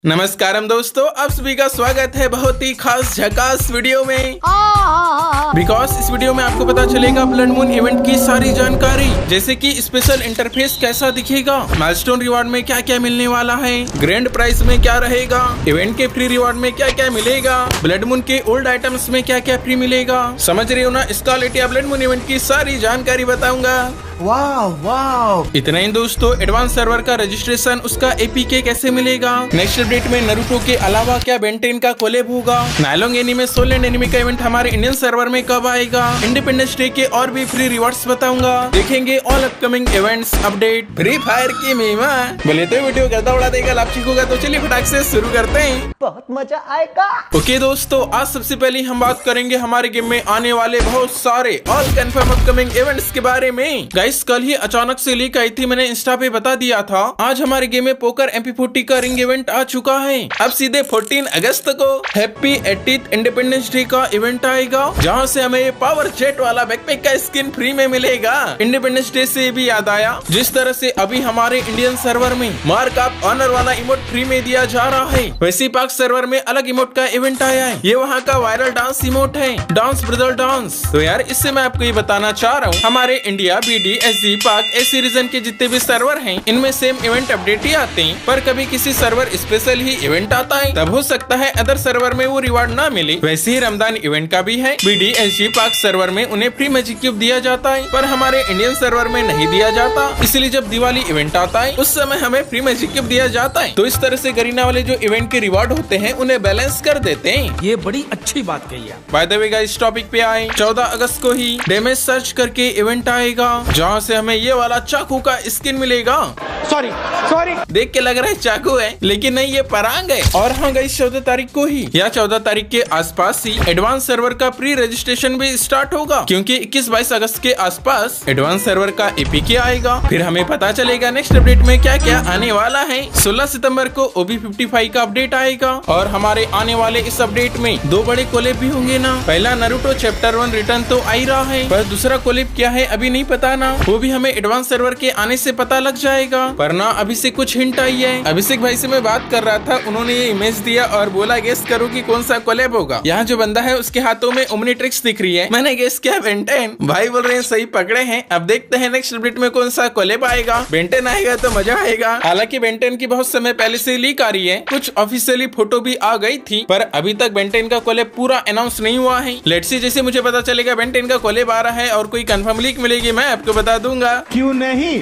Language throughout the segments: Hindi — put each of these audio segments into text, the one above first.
नमस्कारम दोस्तों, आप सभी का स्वागत है बहुत ही खास झकास वीडियो में। बिकॉज इस वीडियो में आपको पता चलेगा ब्लड मून इवेंट की सारी जानकारी, जैसे कि स्पेशल इंटरफेस कैसा दिखेगा, माइलस्टोन रिवार्ड में क्या क्या मिलने वाला है, ग्रैंड प्राइस में क्या रहेगा, इवेंट के फ्री रिवार्ड में क्या क्या मिलेगा, ब्लड मून के ओल्ड आइटम्स में क्या क्या फ्री मिलेगा। समझ रहे हो ना, स्कारलेट या ब्लड मून इवेंट की सारी जानकारी बताऊंगा। वाह इतना ही दोस्तों, एडवांस सर्वर का रजिस्ट्रेशन, उसका एपीके कैसे मिलेगा, नेक्स्ट अपडेट में नारुतो के अलावा क्या बेन 10 का कोलैब होगा, नायलोंग एनीमे सोल एंड एनीमे का इवेंट हमारे इंडियन सर्वर में कब आएगा, इंडिपेंडेंस डे के और भी फ्री रिवॉर्ड्स बताऊंगा। देखेंगे all upcoming events update, free fire की मीमा। बोले तो वीडियो करता उड़ा देगा, लाभ होगा। तो चलिए फटाक से शुरू करते हैं, बहुत मजा आएगा। ओके दोस्तों, आज सबसे पहले हम बात करेंगे हमारे गेम में आने वाले बहुत सारे ऑल कंफर्म अपकमिंग इवेंट्स के बारे में। गाइस, कल ही अचानक से लीक आई थी, मैंने इंस्टा पे बता दिया था। आज हमारे गेम में पोकर MP40 का रिंग इवेंट आ चुका है। अब सीधे 14 अगस्त को हैप्पी 80th इंडिपेंडेंस डे का इवेंट आएगा, जहां से हमें पावर जेट वाला बैकपैक का स्किन फ्री में मिलेगा। इंडिपेंडेंस डे से भी याद आया, जिस तरह से अभी हमारे इंडियन सर्वर में मार्क ऑफ ऑनर वाला इमोट फ्री में दिया जा रहा है, वैसे पाक सर्वर में अलग इमोट का इवेंट आया है। ये वहाँ का वायरल डांस इमोट है, डांस ब्रदर डांस। तो यार, इससे मैं आपको ये बताना चाह रहा हूँ, हमारे इंडिया, BD, SG, पाक ऐसे रीजन के जितने भी सर्वर हैं, इनमें सेम इवेंट अपडेट ही आते हैं। पर कभी किसी सर्वर स्पेशल ही इवेंट आता है, तब हो सकता है अदर सर्वर में वो रिवार्ड ना मिले। वैसे ही रमजान इवेंट का भी है, BD, SG, पाक सर्वर में उन्हें फ्री मैजिक क्यूब दिया जाता है, पर हमारे इंडियन सर्वर में नहीं दिया जाता। इसलिए जब दिवाली इवेंट आता है, उस समय हमें फ्री मैजिक क्यूब दिया जाता है। तो इस तरह से गरीना वाले जो इवेंट के रिवार्ड होते हैं, उन्हें बैलेंस कर देते हैं। ये बड़ी अच्छी बात कही है। बाय द वे गाइस, इस टॉपिक पे आए, 14 अगस्त को ही डैमेज सर्च करके इवेंट आएगा, जहाँ से हमें ये वाला चाकू का स्किन मिलेगा। सॉरी देख के लग रहा है चाकू है, लेकिन नहीं, ये परांग है। और हाँ गाइस, 14 तारीख को ही या 14 तारीख के आसपास ही एडवांस सर्वर का प्री रजिस्ट्रेशन भी स्टार्ट होगा, क्योंकि 21-22 अगस्त के आसपास एडवांस सर्वर का एपीके आएगा। फिर हमें पता चलेगा नेक्स्ट अपडेट में क्या क्या आने वाला है। 16 सितंबर को OB55 का अपडेट आएगा, और हमारे आने वाले इस अपडेट में 2 बड़े कोलैब भी होंगे ना। पहला नारुतो चैप्टर 1 रिटर्न तो आ ही रहा है, पर दूसरा कोलैब क्या है अभी नहीं पता ना, वो भी हमें एडवांस सर्वर के आने से पता लग जाएगा। पर ना अभी से कुछ हिंट आई है। अभिषेक भाई से मैं बात कर रहा था, उन्होंने ये इमेज दिया और बोला गेस करो कि कौन सा कोलैब होगा। यहाँ जो बंदा है उसके हाथों में ओमनीट्रिक्स दिख रही है, मैंने गेस किया बेन 10। भाई बोल रहे हैं सही पकड़े हैं। अब देखते हैं नेक्स्ट अपडेट में कौन सा कोलैब आएगा। बेन 10 आएगा तो मजा आएगा। हालांकि बेन 10 की बहुत समय पहले से लीक आ रही है, कुछ ऑफिशियली फोटो भी आ गई थी, पर अभी तक बेन 10 का कोलैब पूरा अनाउंस नहीं हुआ है। लेट्स सी, जैसे मुझे पता चलेगा बेन 10 का कोलैब आ रहा है और कोई कंफर्म लीक मिलेगी, मैं आपको बता दूंगा। क्यों नहीं?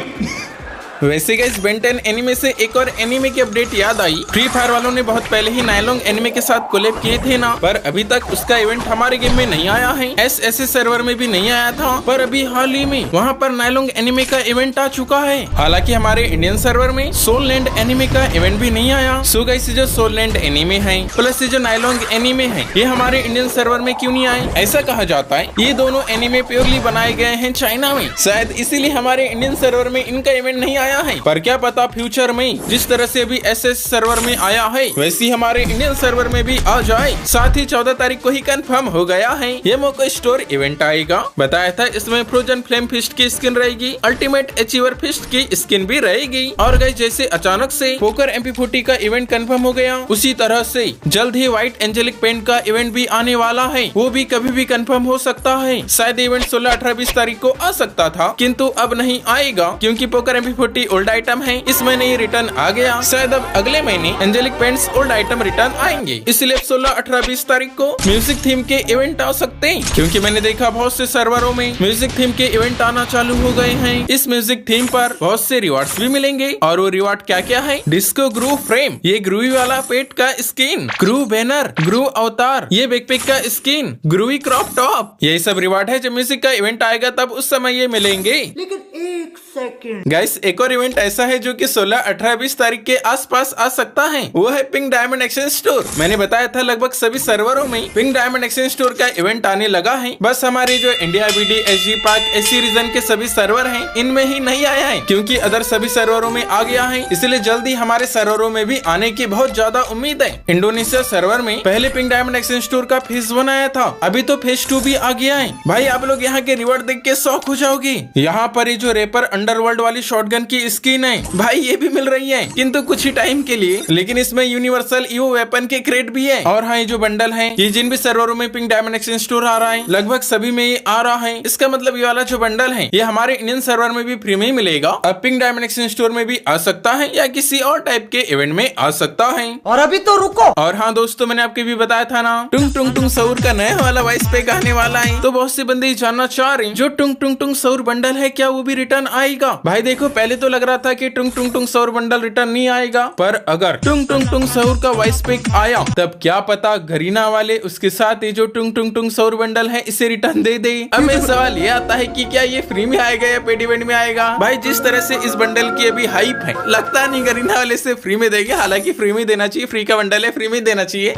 वैसे गाइस, बेन 10 एनीमे से एक और एनीमे की अपडेट याद आई। फ्री फायर वालों ने बहुत पहले ही नायलोंग एनीमे के साथ कोलैब किए थे ना, पर अभी तक उसका इवेंट हमारे गेम में नहीं आया है। SSS सर्वर में भी नहीं आया था, पर अभी हाल ही में वहाँ पर नायलोंग एनीमे का इवेंट आ चुका है। हालांकि हमारे इंडियन सर्वर में सोल लैंड एनीमे का इवेंट भी नहीं आया। सो गाइस, जो सोल लैंड एनीमे है प्लस जो नायलोंग एनीमे है, ये हमारे इंडियन सर्वर में क्यों नहीं आए? ऐसा कहा जाता है ये दोनों एनीमे प्योरली बनाए गए हैं चाइना में, शायद इसीलिए हमारे इंडियन सर्वर में इनका इवेंट नहीं आया है। पर क्या पता फ्यूचर में जिस तरह से अभी SS सर्वर में आया है, वैसे हमारे इंडियन सर्वर में भी आ जाए। साथ ही 14 तारीख को ही कंफर्म हो गया है, ये मोको स्टोर इवेंट आएगा। बताया था इसमें फ्रोजन फ्लेम फिस्ट की स्किन रहेगी, अल्टीमेट अचीवर फिस्ट की स्किन भी रहेगी। और गाइस, जैसे अचानक से पोकर MP40 का इवेंट कंफर्म हो गया, उसी तरह से जल्द ही व्हाइट एंजेलिक पेंट का इवेंट भी आने वाला है। वो भी कभी भी कंफर्म हो सकता है। शायद इवेंट 16, 18, 20 तारीख को आ सकता था, किंतु अब नहीं आएगा, क्योंकि पोकर MP40 ओल्ड आइटम है, इस महीने ही रिटर्न आ गया। शायद अब अगले महीने angelic pants old item return आएंगे। इसलिए 16, 18, 20 तारीख को म्यूजिक थीम के इवेंट आ सकते हैं, क्योंकि मैंने देखा बहुत से सर्वरों में म्यूजिक थीम के इवेंट आना चालू हो गए हैं। इस म्यूजिक थीम पर बहुत से रिवार्ड्स भी मिलेंगे, और वो रिवार्ड क्या क्या है? डिस्को ग्रू फ्रेम, ये ग्रूवी वाला पेट का स्किन, ग्रू बैनर, ग्रू अवतार, ये बैकपैक का स्किन, ग्रूवी क्रॉप टॉप, यही सब रिवार्ड है। जब म्यूजिक का इवेंट आएगा तब उस समय ये मिलेंगे। लेकिन एक सेकंड गाइस, एक और इवेंट ऐसा है जो कि 16, 18, 20 तारीख के आसपास आ सकता है, वो है पिंक डायमंड एक्सचेंज स्टोर। मैंने बताया था लगभग सभी सर्वरों में पिंक डायमंड एक्सचेंज स्टोर का इवेंट आने लगा है। बस हमारे जो इंडिया, BD, SG, पाक ऐसी रीजन के सभी सर्वर हैं, इनमें ही नहीं आया है, क्योंकि अदर सभी सर्वरों में आ गया है। इसलिए जल्दी हमारे सर्वरों में भी आने की बहुत ज्यादा उम्मीद है। इंडोनेशिया सर्वर में पहले पिंक डायमंड एक्सचेंज स्टोर का फेज 1 आया था, अभी तो फेज 2 भी आ गया है। भाई, आप लोग यहाँ के रिवॉर्ड देख के शौक हो जाओगे। यहाँ पर जो रैपर अंडरवर्ल्ड वाली शॉटगन की स्किन है भाई, ये भी मिल रही है किंतु कुछ ही टाइम के लिए, लेकिन इसमें यूनिवर्सल ईवो वेपन के क्रेट भी है। और हाँ, ये जो बंडल है ये जिन भी सर्वरों में पिंक डायमंड एक्सचेंज स्टोर आ रहा है लगभग सभी में ये आ रहा है। इसका मतलब ये वाला जो बंडल है ये हमारे इंडियन सर्वर में भी फ्री में ही मिलेगा। अब पिंक डायमंड एक्सचेंज स्टोर में भी आ सकता है या किसी और टाइप के इवेंट में आ सकता है। और अभी तो रुको। और हाँ दोस्तों, मैंने आपको भी बताया था ना टुंग टुंग टुंग सौर का नया वाला वॉइस पैक आने वाला है, तो बहुत से बंदे जानना चाह रहे हैं जो टुंग टुंग टुंग सौर बंडल है क्या वो भी रिटर्न आएगा। भाई देखो, पहले तो लग रहा था कि टुंग टुंग टुंग सौर बंडल रिटर्न नहीं आएगा, पर अगर टुंग टुंग टुंग सौर का वॉइस पैक आया तब क्या पता गरीना वाले उसके साथ ये जो टुंग टुंग टुंग सौर बंडल है इसे रिटर्न दे दे। अब मेरा सवाल ये आता है कि क्या ये फ्री में आएगा या पेड इवेंट में आएगा। भाई जिस तरह से इस बंडल की अभी हाइप है, लगता नहीं गरीना वाले से फ्री में देंगे। हालांकि फ्री में देना चाहिए, फ्री का बंडल है, फ्री में देना चाहिए।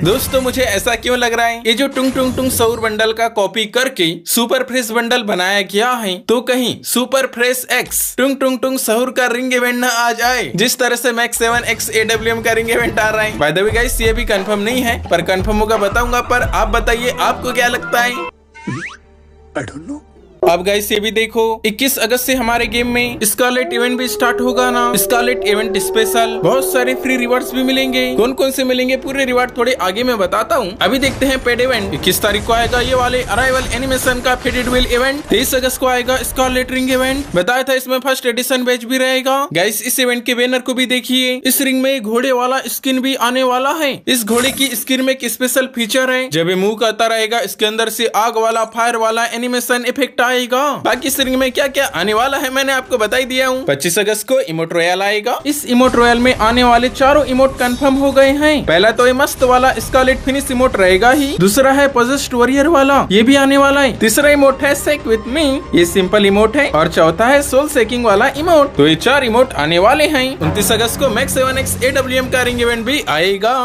दोस्तों मुझे ऐसा क्यों लग रहा है, ये जो टुंग टुंग टुंग सौर बंडल का कॉपी करके सुपर फ्रेश बंडल बनाया गया है, तो कहीं सुपर फ्रेश एक्स टुंग टुंग टुंग सौर का रिंग इवेंट न आ जाए, जिस तरह से मैक्स 7 एक्स AWM का रिंग इवेंट आ रहा है। बाय द वे गाइस, ये भी कंफर्म नहीं है, पर कंफर्म होगा बताऊंगा। पर आप बताइए आपको क्या लगता है। I don't know. अब गाइस ये भी देखो, 21 अगस्त से हमारे गेम में स्कारलेट इवेंट भी स्टार्ट होगा ना। स्कारलेट इवेंट स्पेशल बहुत सारे फ्री रिवार्ड्स भी मिलेंगे। कौन कौन से मिलेंगे पूरे रिवार्ड थोड़े आगे मैं बताता हूँ। अभी देखते हैं पेड इवेंट 21 तारीख को आएगा ये वाले अराइवल एनिमेशन का फेडेड व्हील इवेंट। 23 अगस्त को आएगा स्कारलेट रिंग इवेंट। बताया था इसमें फर्स्ट एडिशन बैच भी रहेगा। गाइस इस इवेंट के बैनर को भी देखिए, इस रिंग में घोड़े वाला स्किन भी आने वाला है। इस घोड़े की स्किन में एक स्पेशल फीचर है, जब ये मूव करता रहेगा इसके अंदर से आग वाला फायर वाला एनिमेशन इफेक्ट आएगा। बाकी इस रिंग में क्या क्या आने वाला है मैंने आपको बता ही दिया हूँ। 25 अगस्त को इमोट रॉयल आएगा। इस इमोट रॉयल में आने वाले चारों इमोट कंफर्म हो गए हैं। पहला तो ये मस्त वाला स्कारलेट फिनिश इमोट रहेगा ही, दूसरा है पोजेस्ड वॉरियर वाला, ये भी आने वाला है। तीसरा इमोट है सेक विथ मी, ये सिंपल इमोट है, और चौथा है सोल सेकिंग वाला इमोट। तो ये 4 इमोट आने वाले हैं। 29 अगस्त को मैक्स 7 एक्स AWM का रिंग इवेंट भी आएगा।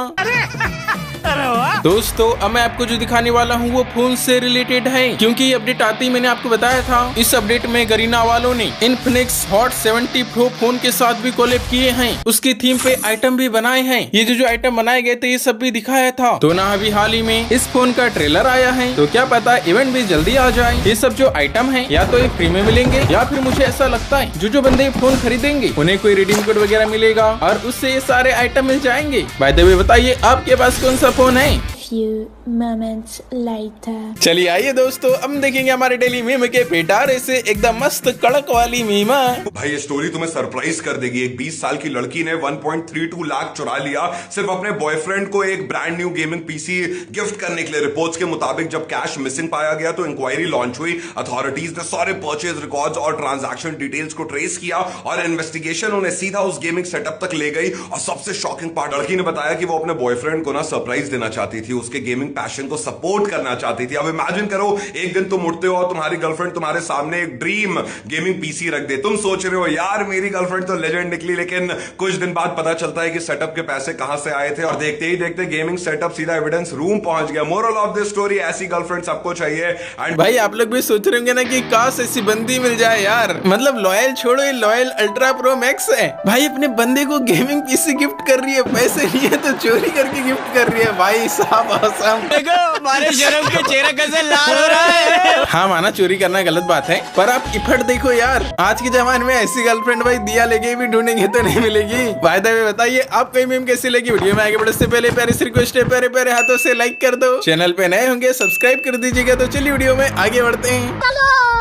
दोस्तों अब मैं आपको जो दिखाने वाला हूँ वो फोन से रिलेटेड है, क्योंकि ये अपडेट आती ही मैंने आपको बताया था। इस अपडेट में गरीना वालों ने इन्फिनिक्स हॉट 70 प्रो फोन के साथ भी कोलैब किए हैं, उसकी थीम पे आइटम भी बनाए हैं। ये जो आइटम बनाए गए थे ये सब भी दिखाया था। तो ना अभी हाल ही में इस फोन का ट्रेलर आया है, तो क्या पता इवेंट भी जल्दी आ जाए। ये सब जो आइटम है या तो ये फ्री में मिलेंगे, या फिर मुझे ऐसा लगता है जो बंदे फोन खरीदेंगे उन्हें कोई रिडीम कोड वगैरह मिलेगा और उससे ये सारे आइटम मिल जाएंगे। बाय द वे बताइए आपके पास कौन सा फोन है। Few moments later. चलिए आइए दोस्तों, अब देखेंगे हमारे डेली मीम के पेटारे से एकदम मस्त कड़क वाली मीमा। भाई ये स्टोरी तुम्हें सरप्राइज कर देगी। एक 20 साल की लड़की ने 1.32 लाख चुरा लिया सिर्फ अपने बॉयफ्रेंड को एक brand new gaming PC gift करने के लिए। रिपोर्ट्स के मुताबिक जब कैश मिसिंग पाया गया तो इंक्वायरी लॉन्च हुई। अथॉरिटीज ने सारे परचेज रिकॉर्ड्स और ट्रांजैक्शन डिटेल्स को ट्रेस किया और इन्वेस्टिगेशन उन्हें सीधा उस गेमिंग सेटअप तक ले गई। और सबसे शॉकिंग पार्ट, लड़की ने बताया कि वो अपने बॉयफ्रेंड को ना सरप्राइज देना चाहती थी, उसके गेमिंग पैशन को सपोर्ट करना चाहती थी। अब इमेजिन करो एक दिन तुम उठते हो और तुम्हारी गर्लफ्रेंड तुम्हारे सामने एक ड्रीम गेमिंग पीसी रख दे। तुम सोच रहे हो यार मेरी गर्लफ्रेंड तो लेजेंड निकली, लेकिन कुछ दिन बाद पता चलता है कि सेटअप के पैसे कहां से आए थे और देखते ही देखते गेमिंग सेटअप सीधा एविडेंस रूम पहुंच गया। मोरल ऑफ दिस स्टोरी, ऐसी गर्लफ्रेंड सबको चाहिए। एंड भाई आप लोग भी सोच रहे होंगे ना कि काश ऐसी बंदी मिल जाए यार। मतलब लॉयल छोड़ो, ये लॉयल अल्ट्रा प्रो मैक्स है भाई, अपने बंदे को गेमिंग पीसी गिफ्ट कर रही है, पैसे नहीं है तो चोरी करके गिफ्ट कर रही है। भाई साहब औसम, हमारे शर्म के चेहरा कैसे लाल हो रहा है। हाँ माना चोरी करना गलत बात है, पर आप इफर्ट देखो यार। आज के जमाने में ऐसी गर्लफ्रेंड भाई दिया लेके भी ढूंढेंगे तो नहीं मिलेगी। बाय द वे बताइए आपको ये मीम कैसी लगी। वीडियो में आगे बढ़ने से पहले प्यारी सी रिक्वेस्ट है, प्यारे प्यारे हाथों से लाइक कर दो। चैनल पे नए होंगे सब्सक्राइब कर दीजिएगा। तो चलिए वीडियो में आगे बढ़ते हैं।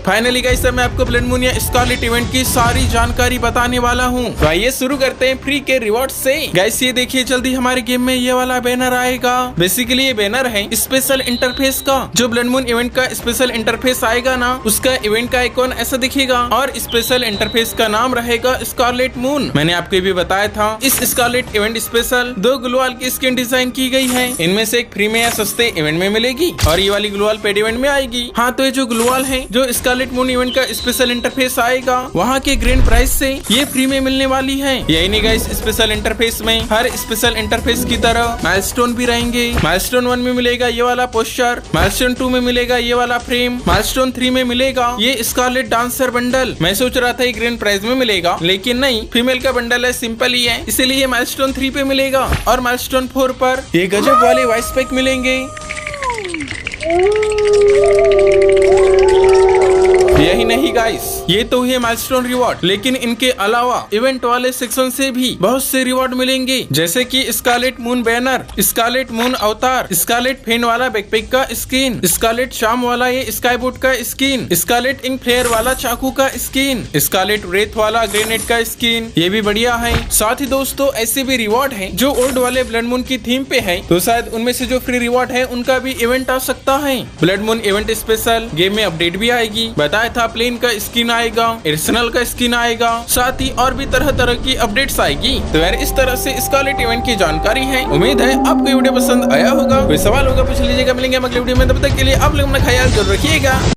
फाइनली गाइस मैं आपको ब्लड मून या स्कारलेट इवेंट की सारी जानकारी बताने वाला हूँ। तो आइए शुरू करते हैं फ्री के रिवॉर्ड से। गाइस ये देखिए जल्दी हमारे गेम में ये वाला बैनर आएगा। बेसिकली ये बैनर है स्पेशल इंटरफेस का। जो ब्लड मून इवेंट का स्पेशल इंटरफेस आएगा ना, उसका इवेंट का आइकॉन ऐसा दिखेगा और स्पेशल इंटरफेस का नाम रहेगा स्कारलेट मून। मैंने आपको ये भी बताया था इस स्कारलेट इवेंट स्पेशल 2 ग्लोवाल की स्किन डिजाइन की गई है। इनमें से एक फ्री में या सस्ते इवेंट में मिलेगी और ये वाली ग्लोवाल पेड इवेंट में आएगी। हाँ तो ये जो ग्लोवाल है जो स्कारलेट मून इवेंट का स्पेशल इंटरफेस आएगा, वहाँ के ग्रैंड प्राइस से ये फ्री में मिलने वाली है। यही नहीं गाइस, स्पेशल इंटरफेस में हर स्पेशल इंटरफेस की तरह माइलस्टोन भी रहेंगे। माइलस्टोन 1 में मिलेगा ये वाला पोस्टर, माइलस्टोन 2 में मिलेगा ये वाला फ्रेम, माइलस्टोन 3 में मिलेगा ये स्कारलेट डांसर बंडल। मैं सोच रहा था ये ग्रैंड प्राइस में मिलेगा, लेकिन नहीं, फीमेल का बंडल है, सिंपल ही है, इसीलिए माइलस्टोन 3 पे मिलेगा। और माइलस्टोन 4 पर ये गजब वाले वॉइस पैक मिलेंगे। यही नहीं गाइस, ये तो है माइलस्टोन रिवॉर्ड, लेकिन इनके अलावा इवेंट वाले सेक्शन से भी बहुत से रिवॉर्ड मिलेंगे, जैसे कि scarlet moon banner, scarlet moon avatar, scarlet फेन वाला बैकपैक का स्किन, स्कारलेट शाम वाला ये स्काई बोट का स्किन, स्कारलेट इंक फ्लेयर वाला चाकू का स्किन, स्कारलेट रेत वाला ग्रेनेड का स्किन, ये भी बढ़िया है। साथ ही दोस्तों ऐसे भी रिवॉर्ड हैं जो ओल्ड वाले ब्लड मून की थीम पे है, तो शायद उनमें से जो फ्री रिवॉर्ड है उनका भी इवेंट आ सकता है। Blood moon event special game में अपडेट भी आएगी, बताया था प्लेन का स्किन आएगा, एडिशनल का स्किन आएगा, साथ ही और भी तरह तरह की अपडेट्स आएगी। तो यार इस तरह से स्कारलेट इवेंट की जानकारी है। उम्मीद है आपको वीडियो पसंद आया होगा। कोई सवाल होगा पूछ लीजिएगा, मिलेंगे अगले वीडियो में, तब तक के लिए आप लोग अपना ख्याल जरूर रखिएगा।